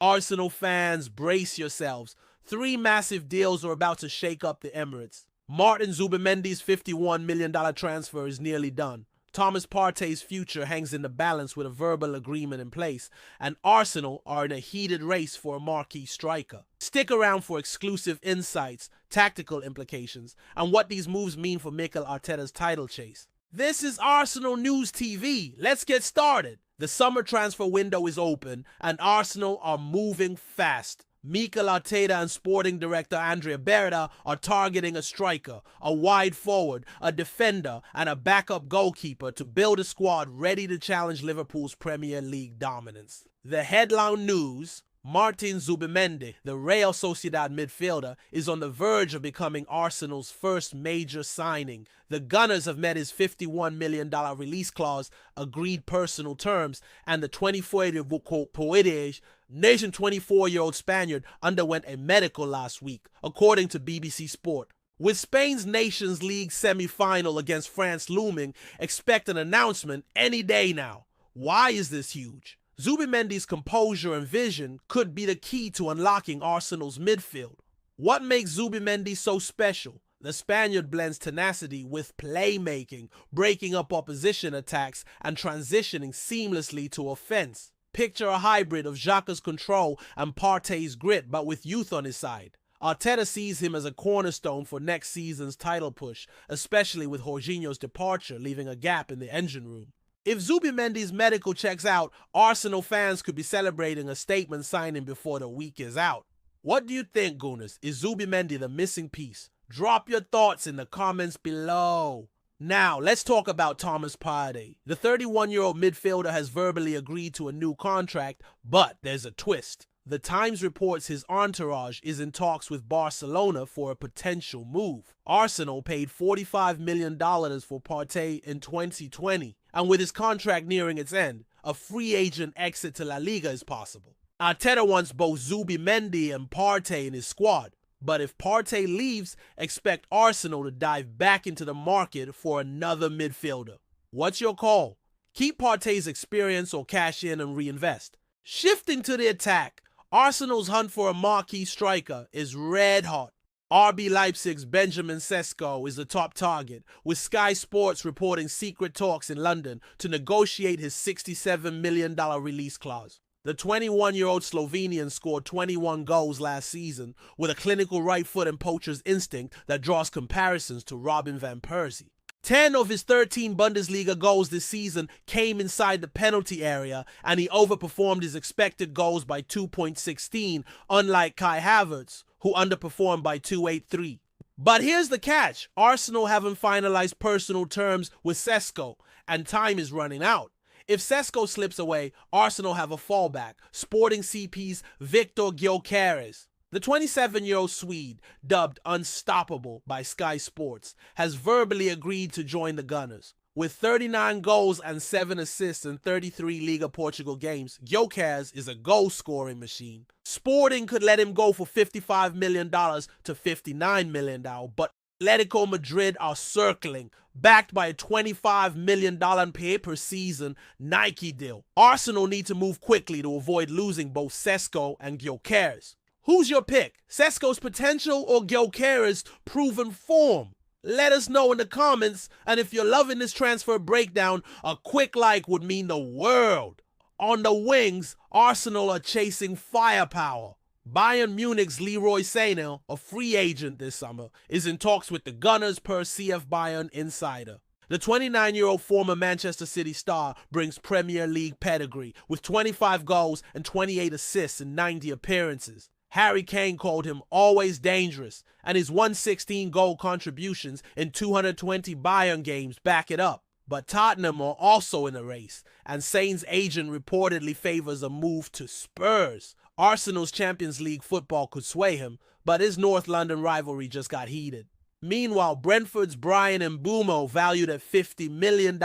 Arsenal fans, brace yourselves. Three massive deals are about to shake up the Emirates. Martin Zubimendi's $51 million transfer is nearly done. Thomas Partey's future hangs in the balance with a verbal agreement in place, and Arsenal are in a heated race for a marquee striker. Stick around for exclusive insights, tactical implications, and what these moves mean for Mikel Arteta's title chase. This is Arsenal News TV. Let's get started. The summer transfer window is open, and Arsenal are moving fast. Mikel Arteta and sporting director Andrea Berta are targeting a striker, a wide forward, a defender, and a backup goalkeeper to build a squad ready to challenge Liverpool's Premier League dominance. The headline news: Martin Zubimendi, the Real Sociedad midfielder, is on the verge of becoming Arsenal's first major signing. The Gunners have met his $51 million release clause, agreed personal terms, and the 24-year-old Spaniard underwent a medical last week, according to BBC Sport. With Spain's Nations League semi-final against France looming, expect an announcement any day now. Why is this huge? Zubimendi's composure and vision could be the key to unlocking Arsenal's midfield. What makes Zubimendi so special? The Spaniard blends tenacity with playmaking, breaking up opposition attacks and transitioning seamlessly to offense. Picture a hybrid of Xhaka's control and Partey's grit, but with youth on his side. Arteta sees him as a cornerstone for next season's title push, especially with Jorginho's departure leaving a gap in the engine room. If Zubimendi's medical checks out, Arsenal fans could be celebrating a statement signing before the week is out. What do you think, Gunners? Is Zubimendi the missing piece? Drop your thoughts in the comments below. Now, let's talk about Thomas Partey. The 31-year-old midfielder has verbally agreed to a new contract, but there's a twist. The Times reports his entourage is in talks with Barcelona for a potential move. Arsenal paid $45 million for Partey in 2020. And with his contract nearing its end, a free agent exit to La Liga is possible. Arteta wants both Zubimendi and Partey in his squad, but if Partey leaves, expect Arsenal to dive back into the market for another midfielder. What's your call? Keep Partey's experience or cash in and reinvest. Shifting to the attack, Arsenal's hunt for a marquee striker is red hot. RB Leipzig's Benjamin Sesko is the top target, with Sky Sports reporting secret talks in London to negotiate his $67 million release clause. The 21-year-old Slovenian scored 21 goals last season with a clinical right foot and poacher's instinct that draws comparisons to Robin van Persie. 10 of his 13 Bundesliga goals this season came inside the penalty area, and he overperformed his expected goals by 2.16, unlike Kai Havertz, who underperformed by 2.83. But here's the catch. Arsenal haven't finalized personal terms with Sesko, and time is running out. If Sesko slips away, Arsenal have a fallback, Sporting CP's Viktor Gyokeres. The 27-year-old Swede, dubbed unstoppable by Sky Sports, has verbally agreed to join the Gunners. With 39 goals and 7 assists in 33 Liga Portugal games, Gyokeres is a goal-scoring machine. Sporting could let him go for $55 million to $59 million, but Atletico Madrid are circling, backed by a $25 million per season Nike deal. Arsenal need to move quickly to avoid losing both Sesko and Gyokeres. Who's your pick? Sesko's potential or Gyokeres' proven form? Let us know in the comments, and if you're loving this transfer breakdown, a quick like would mean the world. On the wings, Arsenal are chasing firepower. Bayern Munich's Leroy Sane, a free agent this summer, is in talks with the Gunners per CF Bayern Insider. The 29-year-old former Manchester City star brings Premier League pedigree with 25 goals and 28 assists in 90 appearances. Harry Kane called him always dangerous, and his 116 goal contributions in 220 Bayern games back it up. But Tottenham are also in the race, and Sane's agent reportedly favors a move to Spurs. Arsenal's Champions League football could sway him, but his North London rivalry just got heated. Meanwhile, Brentford's Bryan Mbeumo, valued at $50 million,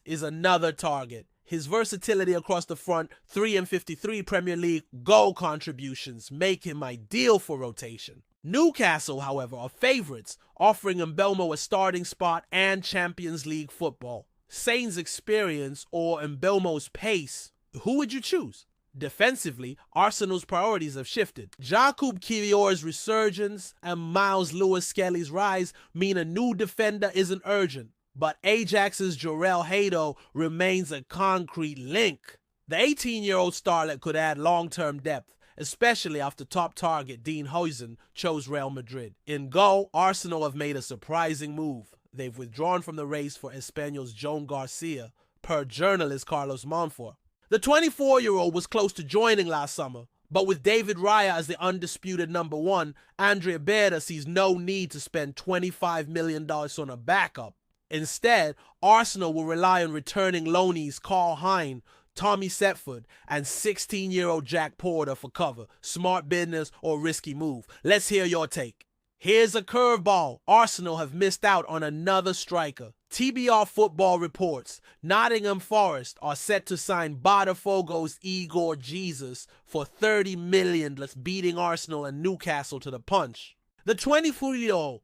is another target. His versatility across the front, 3 and 53 Premier League goal contributions make him ideal for rotation. Newcastle, however, are favourites, offering Mbeumo a starting spot and Champions League football. Sane's experience or Mbeumo's pace, who would you choose? Defensively, Arsenal's priorities have shifted. Jakub Kiwior's resurgence and Miles Lewis-Skelly's rise mean a new defender isn't urgent, but Ajax's Jorel Hato remains a concrete link. The 18-year-old starlet could add long-term depth, especially after top target Dean Huijsen chose Real Madrid. In goal, Arsenal have made a surprising move. They've withdrawn from the race for Espanyol's Joan Garcia, per journalist Carlos Monfort. The 24-year-old was close to joining last summer, but with David Raya as the undisputed number one, Andrea Berta sees no need to spend $25 million on a backup. Instead, Arsenal will rely on returning loanees Carl Hein, Tommy Setford, and 16-year-old Jack Porter for cover. Smart business or risky move? Let's hear your take. Here's a curveball. Arsenal have missed out on another striker. TBR Football reports Nottingham Forest are set to sign Botafogo's Igor Jesus for $30 million, thus beating Arsenal and Newcastle to the punch. The 23-year-old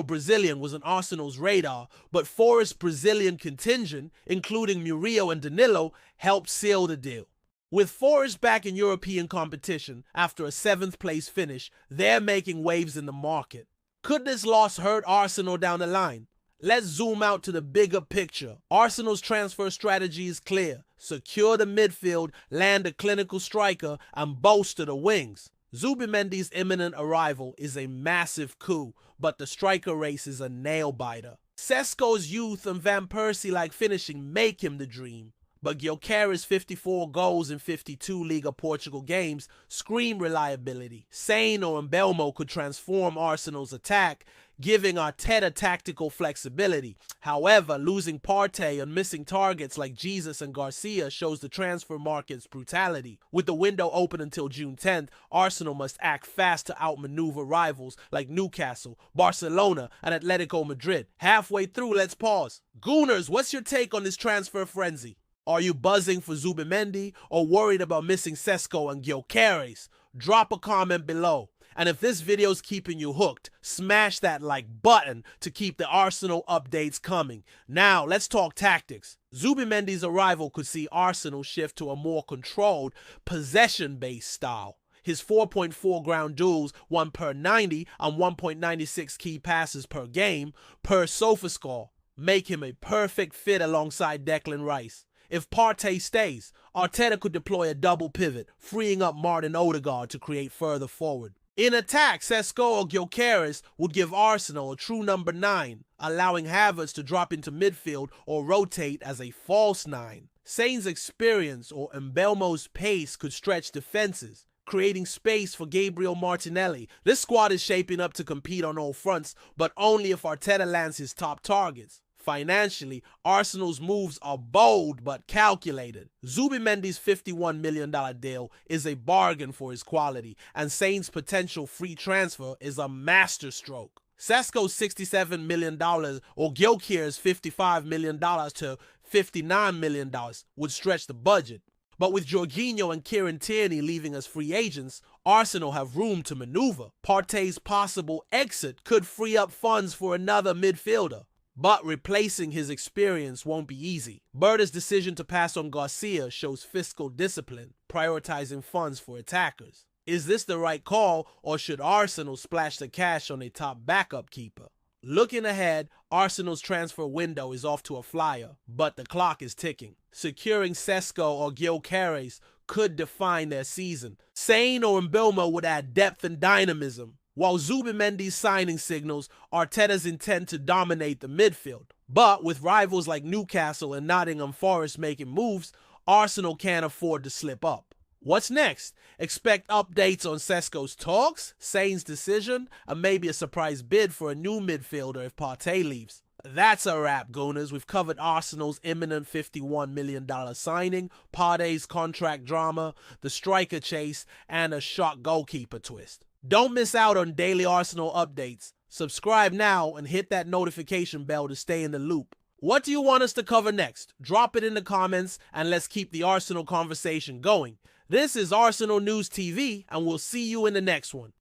Brazilian was on Arsenal's radar, but Forest's Brazilian contingent, including Murillo and Danilo, helped seal the deal. With Forest back in European competition after a 7th place finish, they're making waves in the market. Could this loss hurt Arsenal down the line? Let's zoom out to the bigger picture. Arsenal's transfer strategy is clear. Secure the midfield, land a clinical striker, and bolster the wings. Zubimendi's imminent arrival is a massive coup, but the striker race is a nail-biter. Sesko's youth and Van Persie-like finishing make him the dream, but Gyokeres' 54 goals in 52 Liga Portugal games scream reliability. Sane or Mbeumo could transform Arsenal's attack, giving Arteta tactical flexibility. However, losing Partey and missing targets like Jesus and Garcia shows the transfer market's brutality. With the window open until June 10th, Arsenal must act fast to outmaneuver rivals like Newcastle, Barcelona, and Atletico Madrid. Halfway through, let's pause. Gooners, what's your take on this transfer frenzy? Are you buzzing for Zubimendi or worried about missing Sesko and Gyokeres? Drop a comment below. And if this video's keeping you hooked, smash that like button to keep the Arsenal updates coming. Now, let's talk tactics. Zubimendi's arrival could see Arsenal shift to a more controlled, possession-based style. His 4.4 ground duels, 1 per 90 and 1.96 key passes per game, per SofaScore, make him a perfect fit alongside Declan Rice. If Partey stays, Arteta could deploy a double pivot, freeing up Martin Odegaard to create further forward. In attack, Sesko or Gyokeres would give Arsenal a true number 9, allowing Havertz to drop into midfield or rotate as a false 9. Sane's experience or Mbeumo's pace could stretch defenses, creating space for Gabriel Martinelli. This squad is shaping up to compete on all fronts, but only if Arteta lands his top targets. Financially, Arsenal's moves are bold but calculated. Zubimendi's $51 million deal is a bargain for his quality, and Sane's potential free transfer is a masterstroke. Sesko's $67 million or Gyokeres' $55 million to $59 million would stretch the budget. But with Jorginho and Kieran Tierney leaving as free agents, Arsenal have room to maneuver. Partey's possible exit could free up funds for another midfielder. But replacing his experience won't be easy. Berta's decision to pass on Garcia shows fiscal discipline, prioritizing funds for attackers. Is this the right call, or should Arsenal splash the cash on a top backup keeper? Looking ahead, Arsenal's transfer window is off to a flyer, but the clock is ticking. Securing Sesko or Gyokeres could define their season. Sane or Mbeumo would add depth and dynamism, while Zubimendi's signing signals Arteta's intent to dominate the midfield. But with rivals like Newcastle and Nottingham Forest making moves, Arsenal can't afford to slip up. What's next? Expect updates on Sesko's talks, Sane's decision, and maybe a surprise bid for a new midfielder if Partey leaves. That's a wrap, Gooners. We've covered Arsenal's imminent $51 million signing, Partey's contract drama, the striker chase, and a shock goalkeeper twist. Don't miss out on daily Arsenal updates. Subscribe now and hit that notification bell to stay in the loop. What do you want us to cover next? Drop it in the comments and let's keep the Arsenal conversation going. This is Arsenal News TV and we'll see you in the next one.